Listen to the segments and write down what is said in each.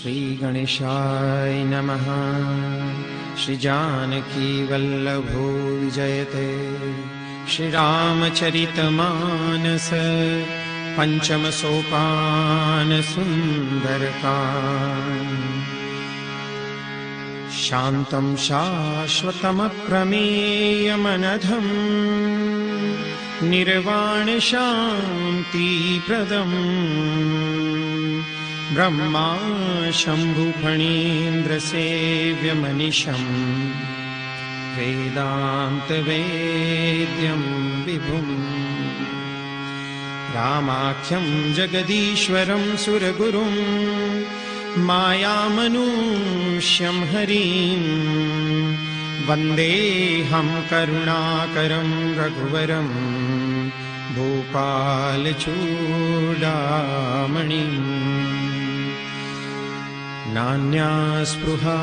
श्री गणेशाय नमः। श्री जानकी वल्लभो विजयते। श्री रामचरितमानस पंचम सोपान सुंदरकांड। शांतं शाश्वतमप्रमेयमनघम् निर्वाण शान्तिप्रदम् ब्रह्मा शंभु फणीन्द्र सेव्यमनिशम् वेदांत वेद्यं विभुम् रामाख्यं जगदीश्वरं सुरगुरुं मायामनुष्यं हरिं वन्देऽहं करुणाकरं रघुवरं भूपालचूडामणिम्। नान्या स्पृहा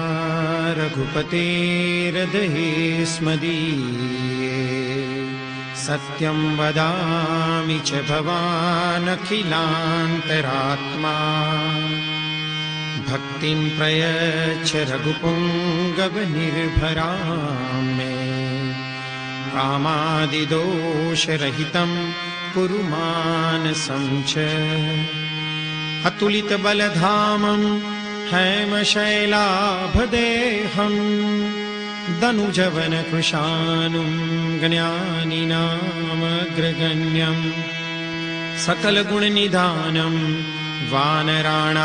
रघुपतेर्हृदये स्मदीये। सत्यं वदामि च भवान् अखिलान्तरात्मा। भक्तिं प्रयच्छ रघुपुङ्गवनिर्भरां मे। कामादिदोषरहितं कुरु मानसं च। अतुलितबलधामं हैमशैलाभदेहम् दनुजवनकृशानुं ज्ञानिनामग्रगण्यं। सकलगुणनिधानं वानराणामधीशं।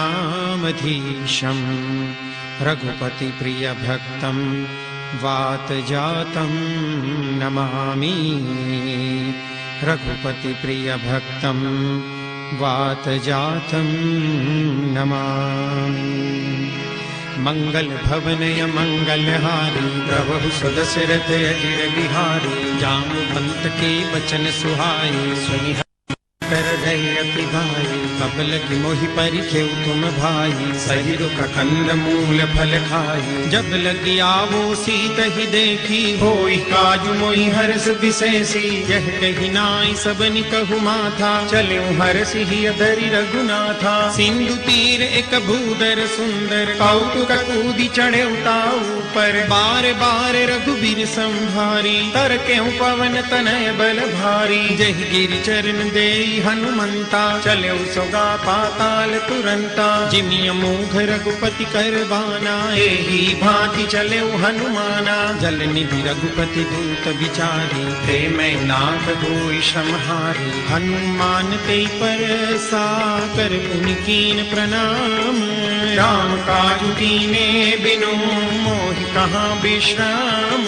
रघुपतिप्रियभक्तं वातजातं नमामि। रघुपतिप्रियभक्तं वातजातं नमामि। मंगलभवनय मंगलहारी प्रभु सुदशरथ अजिर बिहारी। जामवंत के वचन सुहाए सुनि अति भाई। कबल की मोहि परिखेउ तुम भाई। सही रुख कंद मूल फल खाई। जब लगी आवो सीत ही देखी होई काजु मोहि हर्ष विशेषी। यह कही नाई सबनि कहु माथा चले हर्ष ही अधरि रघुनाथा। सिंधु तीर एक भूदर सुंदर कौतुक कूदी चढ़े उताऊ पर। बार बार रघुबीर संभारी तर क्यों पवन तनय बल भारी। जहि गिरि चरण देई हनुमंता चले सोगा पाताल तुरंता। जिमिय मोघ रघुपति करबाना एही भांति चले हनुमाना। जल निधि रघुपति दूत विचारी प्रेम नाथ होई समहारी। हनुमान ते पर साकर पुनि कीन प्रणाम। राम काज कीने बिनु मोहि कहाँ विश्राम।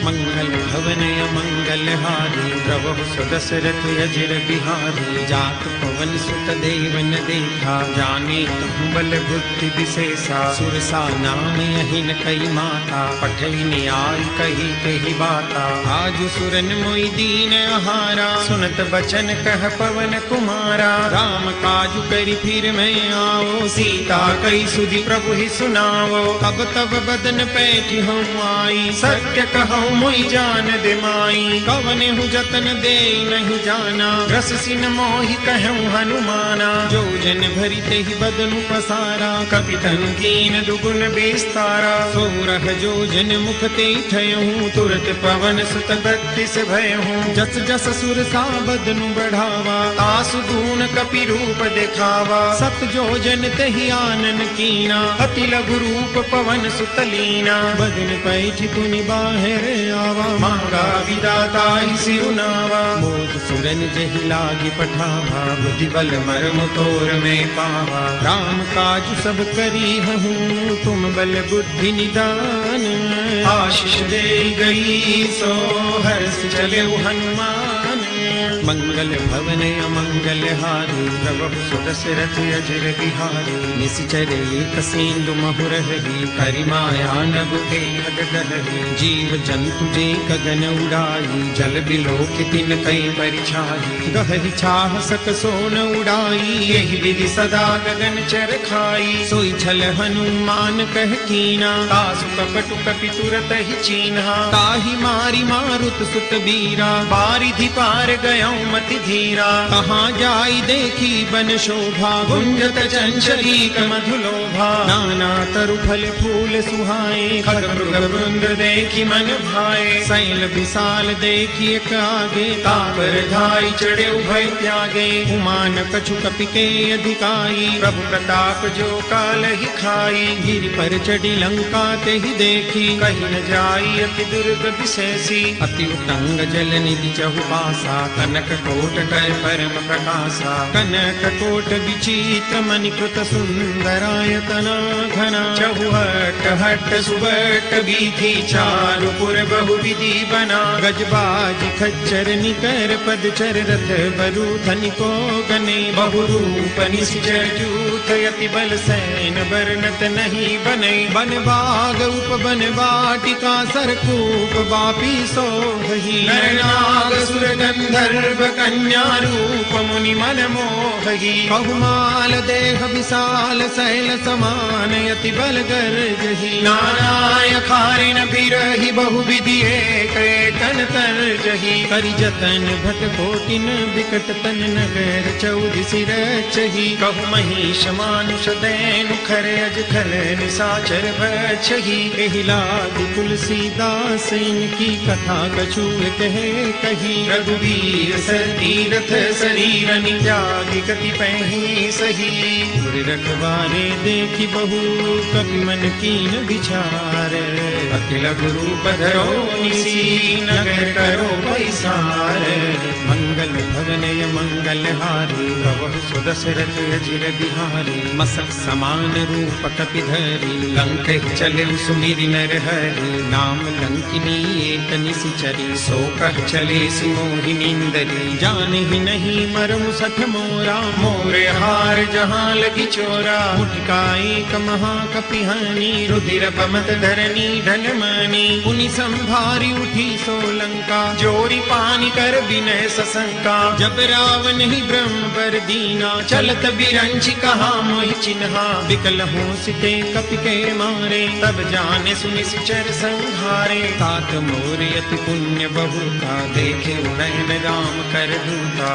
मंगल भवनय मंगलहारी प्रभु सुदशरथ अजिर बिहारी। जात पवन सुत देवन देखा जाने तुम बल बुद्धि विशेषा। सुरसा नाम अहिन कई माता पठई न्याय कही कही बाता। आज सुरन मोई दीन आहारा सुनत बचन कह पवन कुमारा। राम काजु करि फिर मैं आओ सीता कई सुधि प्रभु ही सुनाओ। तब तब बदन पैठी हूँ आई सत्य कहूँ मोई जान दे माई। कवने हूँ जतन दे नहीं जाना रस सिन मोहि कहूँ हनुमाना। जो जन भरी ते ही बदनु पसारा कपितन कीन दुगुन विस्तारा। सोरह जो जन मुख ते ठयहूँ तुरत पवन सुत बत्तीस भयहूँ। जस जस सुर सा बदनु बढ़ावा तासु दून कपि रूप दिखावा। सत जो जन तहि आनन कीना अति लघु रूप पवन सुत लीना। बदन पैठि पुनि बाहर आवा मांगा विदाता सिरुनावा। मोद सुरन जहि लागी पठावा बुद्धि बल मर्म तोर में पावा। राम काज सब करी हूँ तुम बल बुद्धि निदान। आशीष दे गई सो हर्ष चले हनुमान। मंगल भवनय मंगलहारी प्रभु सुदशरथ अजिर बिहारी। निश्चरे एक सेंदु महुरहरी करिमाया नगु गहरी। जीव जंतु जे गगन उड़ाई जल बिलो तिन कई परिछाई। गहरी छाह सक सोन उड़ाई यही विधि सदा गगन चर खाई। सोई छल हनुमान कह कीना तासु कपटु कपि तुरत ही चीन्हा। ताहि मारी मारुत सुत बीरा बारिधि पार गयो मति धीरा। कहाँ जाई देखी बन शोभा, गुंजत चंचलीक मधुलोभा। नाना तरु फल फूल सुहाए, खग मृग वृंद देखी मन भाए। शैल विशाल देखी एक आगे, तापर धाई चढ़े उभय त्यागे। उमान कछु कपि के अधिकाई, प्रभु प्रताप जो काल ही खाई। गिरि पर चढ़ी लंका ते ही देखी, कहीं न जाई अति दुर्ग विशेषी। अति उतंग जल निधि चहुपासा, कनक कोट कर परम प्रकाशा। कनक कोट विचित्र मणिकृत सुंदरायतना घना। चहुहट हट सुबट बीथी, चारु पुर बहुविधि बना। गजबाज खच्चर निकर पदचर, रथ बरु धनिको गने। बहुरूप निश्चर जूथ, यति बल सैन बरनत नहीं बने। बन बाग उपवन वाटिका, सरकूप बापी सोहि। नर नाग सुर गंधर्व कन्या, रूप मुनि मन मोहि। बहुमाल देह विशाल, शैल समान यति बल गर्जहि। नाराय खारिन बिरहि, बहुविधि एक एकन तरजहि। करि जतन भट कोटिन, विकट तन नगर चौदिसि रचहि। कहु महिष मानुष दैनु, खर अज खल निसाचर बचहि। एहि लागी तुलसीदास, इनकी कथा कछु कहे कही। रघुवीर सर तीरथ शरीरनि, त्यागी गति पैहि सही। गुर रखवारे देखी बहु, कपि मन कीन विचार। अति लघु रूप धरो निसी, नगर करो पैसार। मंगल भवनय मंगल हारी, प्रभु सुदशरथ अजिर बिहारी। मसक समान रूप कपि धरी, लंक चले सुमिरि नर हरि। नाम लंकिनी एक निशिचरी, सो कह चले सिमोहि नींदरी। जान ही नहीं मरमु सठ मोरा, मोरे हार जहाँ लगी चोरा। मुठिका एक महाकपिहानी, रुधिर बमत धरनी धन मानी। उनि संभारी उठी सोलंका, जोरी पानी कर विनय सशंका। जब रावण ही ब्रह्म बर दीना, चलत बिरंचि कहा मोहि चिन्हा। विकल होसिते कपि के मारे, तब जाने सुनि सिचर संहारे। तात मोर अति पुण्य बहुता, देखे नयन राम कर दूता।